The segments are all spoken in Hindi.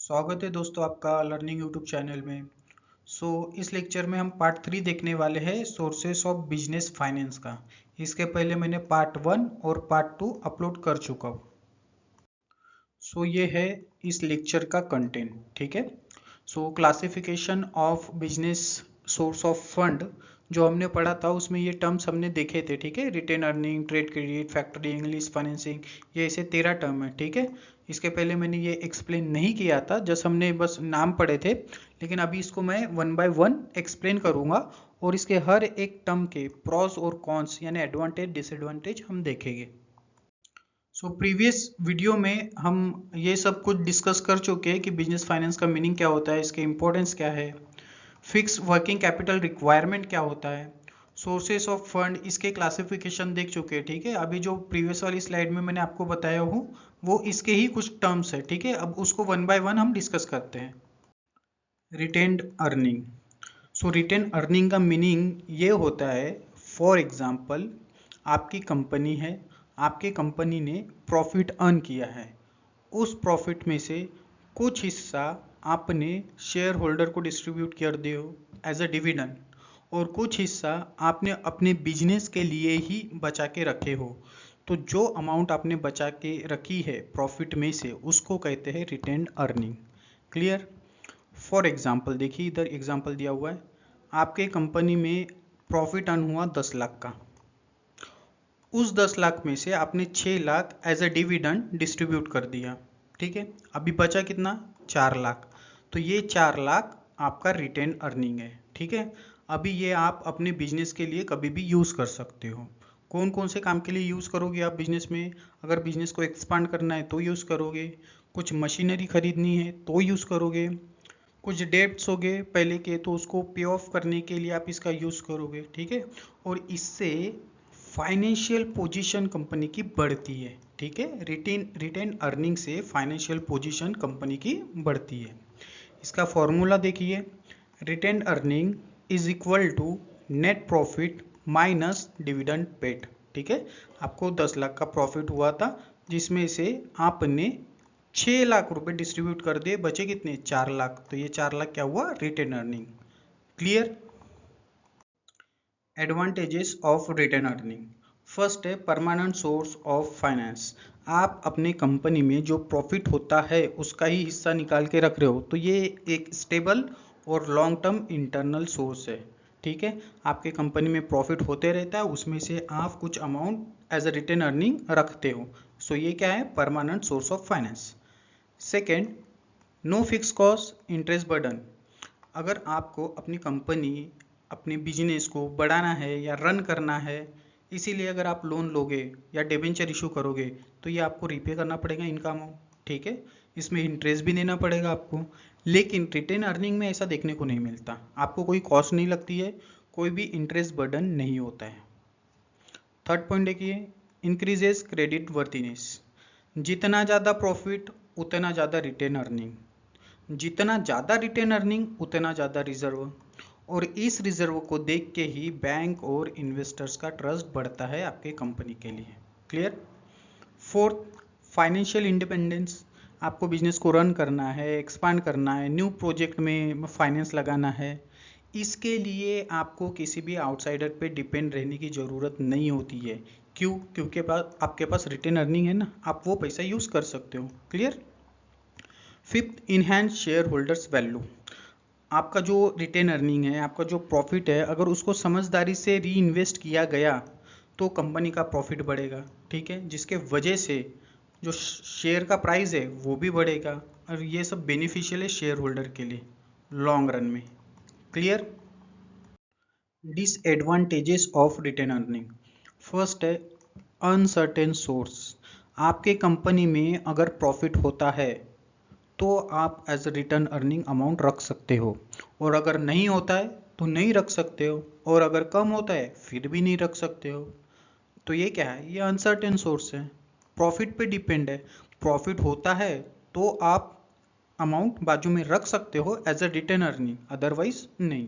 स्वागत है दोस्तों आपका लर्निंग यूट्यूब चैनल में। इस लेक्चर में हम पार्ट 3 देखने वाले हैं सोर्सेस ऑफ बिजनेस फाइनेंस का। इसके पहले मैंने पार्ट 1 और पार्ट 2 अपलोड कर चुका हूँ। ये है इस लेक्चर का कंटेंट, ठीक है। Classification of business source of fund जो हमने पढ़ा था उसमें ये टर्म्स हमने देखे थे, ठीक है। Retain earning, trade credit, factoring, lease financing, ये ऐसे 13 टर्म है, ठीक है। इसके पहले मैंने ये एक्सप्लेन नहीं किया था, जस्ट हमने बस नाम पढ़े थे, लेकिन अभी इसको मैं 1 बाय 1 एक्सप्लेन करूंगा और इसके हर एक टर्म के प्रॉस और कॉन्स यानी एडवांटेज डिसएडवांटेज हम देखेंगे। प्रीवियस वीडियो में हम ये सब कुछ डिस्कस कर चुके हैं कि बिजनेस फाइनेंस का मीनिंग क्या होता है, इसके इंपॉर्टेंस क्या है, फिक्स वर्किंग कैपिटल रिक्वायरमेंट क्या होता है, सोर्सेस ऑफ फंड, इसके क्लासिफिकेशन देख चुके हैं, ठीक है। अभी जो प्रीवियस वाली स्लाइड में मैंने आपको बताया हूँ वो इसके ही कुछ टर्म्स है, ठीक है। अब उसको 1 बाय 1 हम डिस्कस करते हैं। Retained earning. रिटेन अर्निंग का मीनिंग ये होता है, फॉर एग्जाम्पल आपकी कंपनी है, आपके कंपनी ने प्रॉफिट अर्न किया है, उस प्रॉफिट में से कुछ हिस्सा आपने शेयर होल्डर को डिस्ट्रीब्यूट कर दिए हो एज अ डिविडेंड, और कुछ हिस्सा आपने अपने बिजनेस के लिए ही बचा के रखे हो। तो जो अमाउंट आपने बचा के रखी है प्रॉफिट में से उसको कहते हैं retained earning. Clear. For example देखिए, इधर एग्जाम्पल दिया हुआ है, आपके कंपनी में प्रॉफिट अर्न हुआ 10 लाख का, उस 10 लाख में से आपने 6 lakh as a dividend distribute कर दिया, ठीक है। अभी बचा कितना, 4 लाख। तो ये 4 लाख आपका रिटेन अर्निंग है, ठीक है। अभी ये आप अपने बिजनेस के लिए कभी भी यूज़ कर सकते हो। कौन कौन से काम के लिए यूज़ करोगे आप बिजनेस में? अगर बिजनेस को एक्सपांड करना है तो यूज़ करोगे, कुछ मशीनरी खरीदनी है तो यूज़ करोगे, कुछ डेब्ट्स हो गए पहले के तो उसको पे ऑफ करने के लिए आप इसका यूज़ करोगे, ठीक है। और इससे फाइनेंशियल पोजीशन कंपनी की बढ़ती है, ठीक है। रिटेन अर्निंग से फाइनेंशियल पोजीशन कंपनी की बढ़ती है। इसका फॉर्मूला देखिए, retain earning is equal to net profit minus dividend paid, ठीक है। आपको 10 लाख का प्रॉफिट हुआ था जिसमें से आपने 6 लाख रुपए डिस्ट्रीब्यूट कर दिए, बचे कितने, 4 लाख। तो ये 4 लाख क्या हुआ, retain earning. Clear. Advantages of retain earning. First है परमानेंट सोर्स ऑफ फाइनेंस। आप अपने कंपनी में जो प्रॉफिट होता है उसका ही हिस्सा निकाल के रख रहे हो, तो ये एक स्टेबल और लॉन्ग टर्म इंटरनल सोर्स है, ठीक है। आपके कंपनी में प्रॉफिट होते रहता है, उसमें से आप कुछ amount as a retain earning रखते हो। ये क्या है, permanent source of finance. Second, no fix cost interest burden. अगर आपको अपनी कंपनी, अपने बिजनेस को बढ़ाना है या रन करना है, इसीलिए अगर आप लोन लोगे या डिबेंचर इशू करोगे तो ये आपको रीपे करना पड़ेगा इनका अमाउंट, ठीक है। इसमें इंटरेस्ट भी देना पड़ेगा आपको, लेकिन रिटेन अर्निंग में ऐसा देखने को नहीं मिलता। आपको कोई कॉस्ट नहीं लगती है, कोई भी इंटरेस्ट बर्डन नहीं होता है। थर्ड पॉइंट देखिए, इंक्रीजेस क्रेडिट वर्थिनेस। जितना ज़्यादा प्रॉफिट उतना ज़्यादा रिटेन अर्निंग, जितना ज़्यादा रिटेन अर्निंग उतना ज़्यादा रिजर्व, और इस रिजर्व को देख के ही बैंक और इन्वेस्टर्स का ट्रस्ट बढ़ता है आपके कंपनी के लिए। क्लियर। Fourth, financial independence. आपको बिजनेस को रन करना है, एक्सपांड करना है, न्यू प्रोजेक्ट में फाइनेंस लगाना है, इसके लिए आपको किसी भी आउटसाइडर पे डिपेंड रहने की ज़रूरत नहीं होती है। क्यों? क्योंकि आपके पास रिटेन अर्निंग है ना, आप वो पैसा यूज़ कर सकते हो। Clear. Fifth, enhance share holders value. आपका जो रिटेन अर्निंग है, आपका जो प्रॉफिट है, अगर उसको समझदारी से री इन्वेस्ट किया गया तो कंपनी का प्रॉफिट बढ़ेगा, ठीक है, जिसके वजह से जो शेयर का प्राइस है वो भी बढ़ेगा, और ये सब बेनिफिशियल है शेयर होल्डर के लिए लॉन्ग रन में। Clear. Disadvantages of retain earning. First है अनसर्टेन सोर्स। आपके कंपनी में अगर प्रॉफिट होता है तो आप as a return earning amount रख सकते हो, और अगर नहीं होता है तो नहीं रख सकते हो, और अगर कम होता है फिर भी नहीं रख सकते हो। तो ये क्या है, ये अनसर्टेन सोर्स है, प्रॉफिट पे डिपेंड है। प्रॉफिट होता है तो आप अमाउंट बाजू में रख सकते हो as a return earning, otherwise नहीं।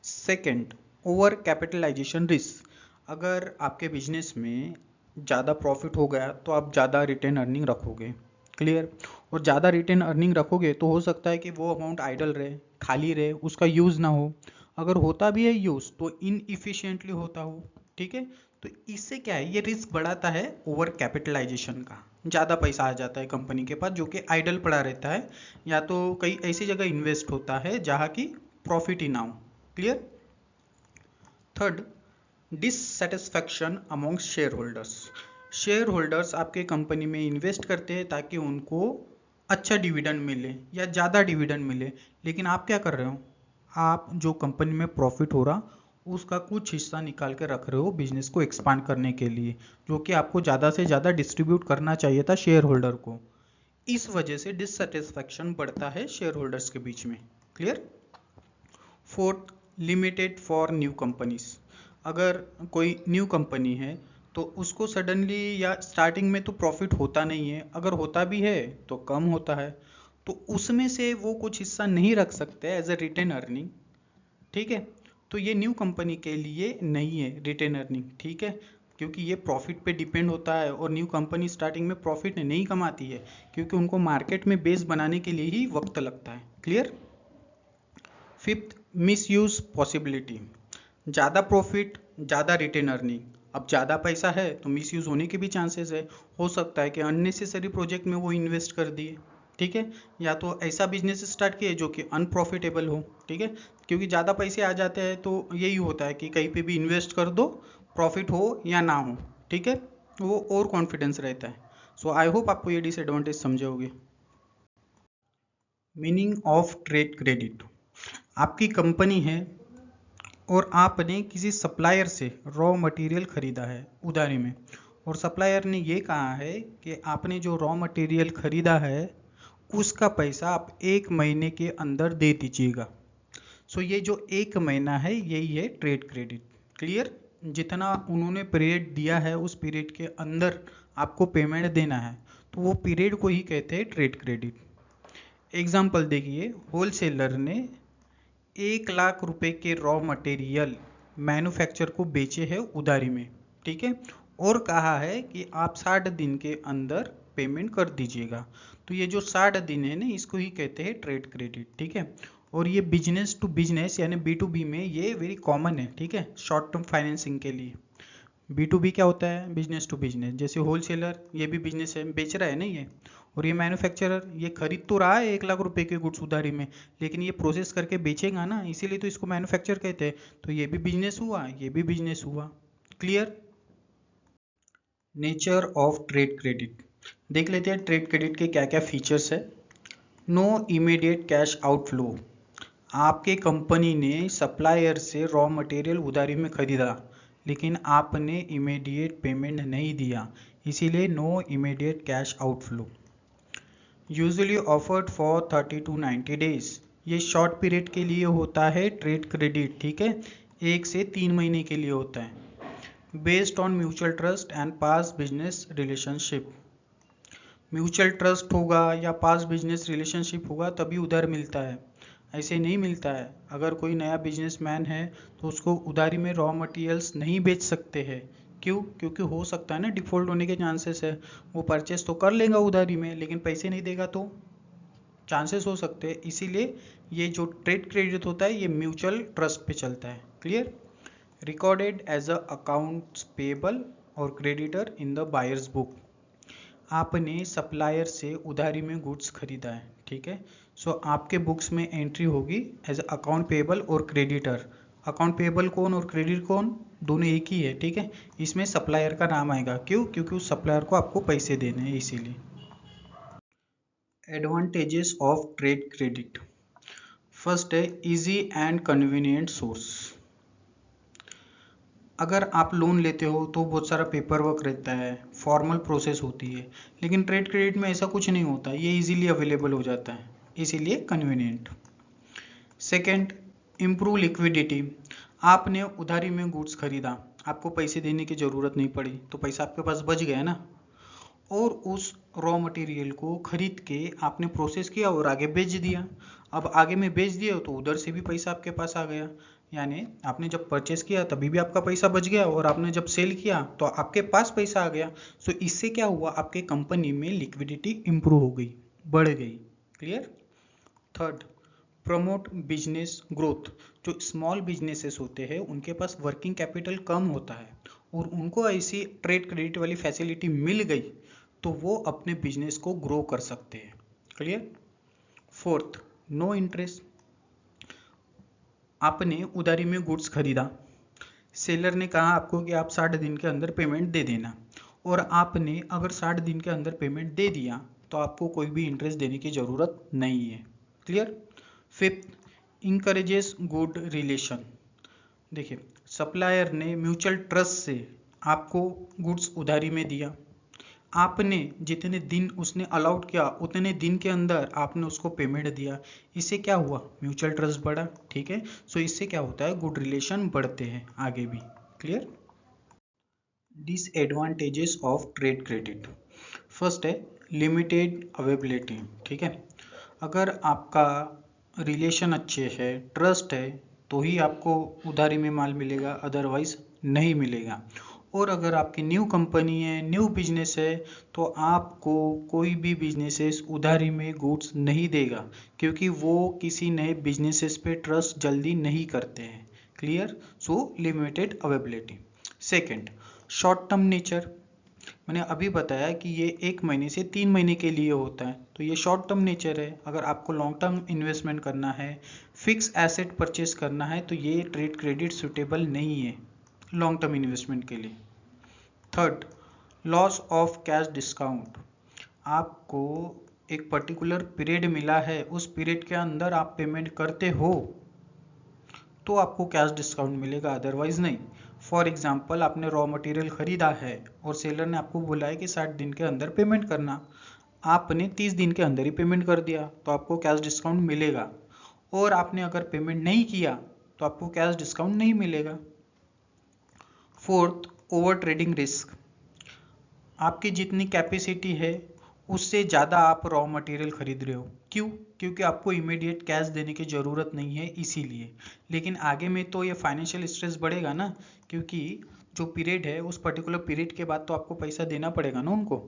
Second, over capitalization risk. अगर आपके बिजनेस में ज़्यादा प्रॉफिट हो गया तो आप ज़्यादा रिटर्न अर्निंग रखोगे, क्लियर। और ज़्यादा रिटेन अर्निंग रखोगे तो हो सकता है कि वो अमाउंट आइडल रहे, खाली रहे, उसका यूज़ ना हो। अगर होता भी है यूज़ तो इनइफिशिएंटली होता हो, ठीक है। तो इससे क्या है, ये रिस्क बढ़ाता है ओवर कैपिटलाइजेशन का। ज़्यादा पैसा आ जाता है कंपनी के पास जो कि आइडल पड़ा रहता है, या तो कई ऐसी जगह इन्वेस्ट होता है जहाँ की प्रॉफिट ही ना हो। Clear. Third, dissatisfaction among share holders. Share holders आपके कंपनी में इन्वेस्ट करते हैं ताकि उनको अच्छा डिविडेंड मिले या ज़्यादा डिविडेंड मिले, लेकिन आप क्या कर रहे हो, आप जो कंपनी में प्रॉफिट हो रहा उसका कुछ हिस्सा निकाल के रख रहे हो बिजनेस को एक्सपांड करने के लिए, जो कि आपको ज़्यादा से ज़्यादा डिस्ट्रीब्यूट करना चाहिए था शेयर होल्डर को। इस वजह से डिससेटिस्फैक्शन बढ़ता है शेयर होल्डर्स के बीच में। Clear. Fourth, limited for new companies. अगर कोई न्यू कंपनी है तो उसको सडनली या स्टार्टिंग में तो प्रॉफिट होता नहीं है, अगर होता भी है तो कम होता है, तो उसमें से वो कुछ हिस्सा नहीं रख सकते एज ए रिटेन अर्निंग, ठीक है। तो ये न्यू कंपनी के लिए नहीं है रिटेन अर्निंग, ठीक है, क्योंकि ये प्रॉफिट पे डिपेंड होता है और न्यू कंपनी स्टार्टिंग में प्रॉफिट नहीं कमाती है, क्योंकि उनको मार्केट में बेस बनाने के लिए ही वक्त लगता है। क्लियर। Fifth, misuse possibility. ज़्यादा प्रॉफिट, ज़्यादा रिटेन अर्निंग। अब ज़्यादा पैसा है तो मिसयूज होने के भी चांसेस है, हो सकता है कि अननेसेसरी प्रोजेक्ट में वो इन्वेस्ट कर दिए, ठीक है, या तो ऐसा बिजनेस स्टार्ट किए जो कि अनप्रॉफिटेबल हो, ठीक है, क्योंकि ज़्यादा पैसे आ जाते हैं तो यही होता है कि कहीं पे भी इन्वेस्ट कर दो, प्रॉफिट हो या ना हो, ठीक है, वो और कॉन्फिडेंस रहता है। सो आई होप आपको ये डिसएडवांटेज समझे होंगे। Meaning of trade credit. आपकी कंपनी है और आपने किसी सप्लायर से रॉ मटेरियल खरीदा है उधारी में, और सप्लायर ने ये कहा है कि आपने जो रॉ मटेरियल खरीदा है उसका पैसा आप 1 महीने के अंदर दे दीजिएगा। सो ये जो 1 महीना है यही है ट्रेड क्रेडिट। क्लियर। जितना उन्होंने पीरियड दिया है उस पीरियड के अंदर आपको पेमेंट देना है, तो वो पीरियड को ही कहते हैं ट्रेड क्रेडिट। एग्जाम्पल देखिए, होलसेलर ने 1 लाख रुपए के रॉ मटेरियल मैन्युफैक्चर को बेचे हैं उधारी में, ठीक है, और कहा है कि आप 60 दिन के अंदर पेमेंट कर दीजिएगा। तो ये जो 60 दिन है ना, इसको ही कहते हैं ट्रेड क्रेडिट, ठीक है। और ये बिजनेस टू बिजनेस यानी B2B में ये वेरी कॉमन है, ठीक है, शॉर्ट टर्म फाइनेंसिंग के लिए। B2B क्या होता है, बिजनेस टू बिजनेस। जैसे होलसेलर ये भी बिजनेस है, बेच रहा है ना ये, और ये मैन्युफैक्चरर ये खरीद तो रहा है 1 लाख रुपए के गुड्स उधारी में, लेकिन ये प्रोसेस करके बेचेगा ना, इसीलिए तो इसको मैन्युफैक्चर कहते हैं। तो ये भी बिजनेस हुआ, ये भी बिजनेस हुआ। Clear. Nature of trade credit देख लेते हैं, ट्रेड क्रेडिट के क्या क्या फीचर्स है। No immediate cash outflow. आपके कंपनी ने सप्लायर से रॉ मटेरियल उधारी में खरीदा, लेकिन आपने इमीडिएट पेमेंट नहीं दिया, इसीलिए no immediate cash outflow. Usually offered for 30 to 90 days. ये शॉर्ट पीरियड के लिए होता है ट्रेड क्रेडिट, ठीक है, 1 से 3 महीने के लिए होता है। Based on mutual trust and pass business relationship. Mutual trust होगा या पास बिजनेस रिलेशनशिप होगा तभी उधार मिलता है, ऐसे नहीं मिलता है। अगर कोई नया बिजनेसमैन है तो उसको उधारी में रॉ मटेरियल्स नहीं बेच सकते हैं। क्यों? क्योंकि हो सकता है ना डिफ़ॉल्ट होने के चांसेस है। वो परचेस तो कर लेगा उधारी में, लेकिन पैसे नहीं देगा तो चांसेस हो सकते हैं। इसीलिए ये जो ट्रेड क्रेडिट होता है ये म्यूचुअल ट्रस्ट पे चलता है। Clear. Recorded as a accounts payable और creditor in the buyers book. आपने सप्लायर से उधारी में गुड्स खरीदा है, ठीक है, सो आपके बुक्स में एंट्री होगी एज अकाउंट पेबल और क्रेडिटर। अकाउंट पेबल कौन और क्रेडिट कौन, दोनों एक ही है, ठीक है। इसमें सप्लायर का नाम आएगा, क्यों? क्योंकि उस सप्लायर को आपको पैसे देने हैं, इसीलिए। Advantages of trade credit. First है इजी एंड कन्वीनियंट सोर्स। अगर आप लोन लेते हो तो बहुत सारा पेपर वर्क रहता है, फॉर्मल प्रोसेस होती है, लेकिन ट्रेड क्रेडिट में ऐसा कुछ नहीं होता, ये इजीली अवेलेबल हो जाता है, इसीलिए कन्वीनियंट। Second, improve liquidity. आपने उधारी में गुड्स खरीदा, आपको पैसे देने की ज़रूरत नहीं पड़ी, तो पैसा आपके पास बच गया ना, और उस रॉ मटेरियल को खरीद के आपने प्रोसेस किया और आगे बेच दिया। अब आगे में बेच दिया तो उधर से भी पैसा आपके पास आ गया, यानी आपने जब परचेस किया तभी भी आपका पैसा बच गया और आपने जब सेल किया तो आपके पास पैसा आ गया। सो इससे क्या हुआ, आपके कंपनी में लिक्विडिटी इंप्रूव हो गई, बढ़ गई। Clear. Third, promote business growth. जो स्मॉल बिजनेसेस होते हैं उनके पास वर्किंग कैपिटल कम होता है और उनको ऐसी ट्रेड क्रेडिट वाली फैसिलिटी मिल गई तो वो अपने बिजनेस को ग्रो कर सकते हैं। क्लियर। Fourth, no interest. आपने उधारी में गुड्स खरीदा, सेलर ने कहा आपको कि आप 60 दिन के अंदर पेमेंट दे देना, और आपने अगर 60 दिन के अंदर पेमेंट दे दिया तो आपको कोई भी इंटरेस्ट देने की ज़रूरत नहीं है। Clear. Fifth, encourages good relation. देखिए, सप्लायर ने म्यूचुअल ट्रस्ट से आपको गुड्स उधारी में दिया, आपने जितने दिन उसने अलाउड किया उतने दिन के अंदर आपने उसको पेमेंट दिया, इससे क्या हुआ, म्यूचुअल ट्रस्ट बढ़ा। ठीक है। सो इससे क्या होता है, गुड रिलेशन बढ़ते हैं आगे भी। Clear. Disadvantages of trade credit. First है लिमिटेड अवेलेबिलिटी। ठीक है, अगर आपका रिलेशन अच्छे है, ट्रस्ट है, तो ही आपको उधारी में माल मिलेगा, अदरवाइज नहीं मिलेगा। और अगर आपकी न्यू कंपनी है, न्यू बिजनेस है, तो आपको कोई भी बिजनेसेस उधारी में गुड्स नहीं देगा, क्योंकि वो किसी नए बिजनेसेस पे ट्रस्ट जल्दी नहीं करते हैं। क्लियर। सो limited availability. Second, short term nature. मैंने अभी बताया कि ये 1 महीने से 3 महीने के लिए होता है, तो ये शॉर्ट टर्म नेचर है। अगर आपको लॉन्ग टर्म इन्वेस्टमेंट करना है, फिक्स एसेट परचेस करना है, तो ये ट्रेड क्रेडिट सुटेबल नहीं है लॉन्ग टर्म इन्वेस्टमेंट के लिए। Third, loss of cash discount. आपको एक पर्टिकुलर पीरियड मिला है, उस पीरियड के अंदर आप पेमेंट करते हो तो आपको कैश डिस्काउंट मिलेगा, अदरवाइज नहीं। फॉर एग्जाम्पल, आपने रॉ मटेरियल खरीदा है और सेलर ने आपको बोला है कि 60 दिन के अंदर पेमेंट करना, आपने 30 दिन के अंदर ही पेमेंट कर दिया तो आपको कैश डिस्काउंट मिलेगा, और आपने अगर पेमेंट नहीं किया तो आपको कैश डिस्काउंट नहीं मिलेगा। Fourth, over trading risk. आपकी जितनी कैपेसिटी है उससे ज़्यादा आप रॉ मटेरियल खरीद रहे हो। क्यों? क्योंकि आपको इमीडिएट कैश देने की ज़रूरत नहीं है, इसीलिए। लेकिन आगे में तो ये फाइनेंशियल स्ट्रेस बढ़ेगा ना, क्योंकि जो पीरियड है उस पर्टिकुलर पीरियड के बाद तो आपको पैसा देना पड़ेगा ना उनको,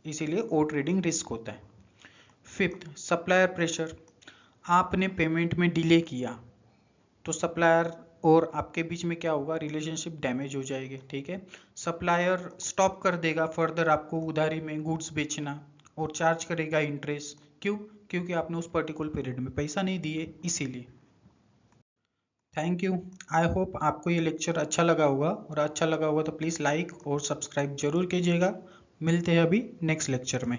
इसीलिए ओवर ट्रेडिंग रिस्क होता है। Fifth, supplier pressure. आपने पेमेंट में डिले किया तो सप्लायर और आपके बीच में क्या होगा, रिलेशनशिप डैमेज हो जाएगी। ठीक है। सप्लायर स्टॉप कर देगा फर्दर आपको उधारी में गुड्स बेचना और चार्ज करेगा इंटरेस्ट। क्यों? क्योंकि आपने उस पर्टिकुलर पीरियड में पैसा नहीं दिए, इसीलिए। Thank you. आई होप आपको ये लेक्चर अच्छा लगा होगा, और अच्छा लगा होगा तो प्लीज़ लाइक और सब्सक्राइब जरूर कीजिएगा। मिलते हैं अभी नेक्स्ट लेक्चर में।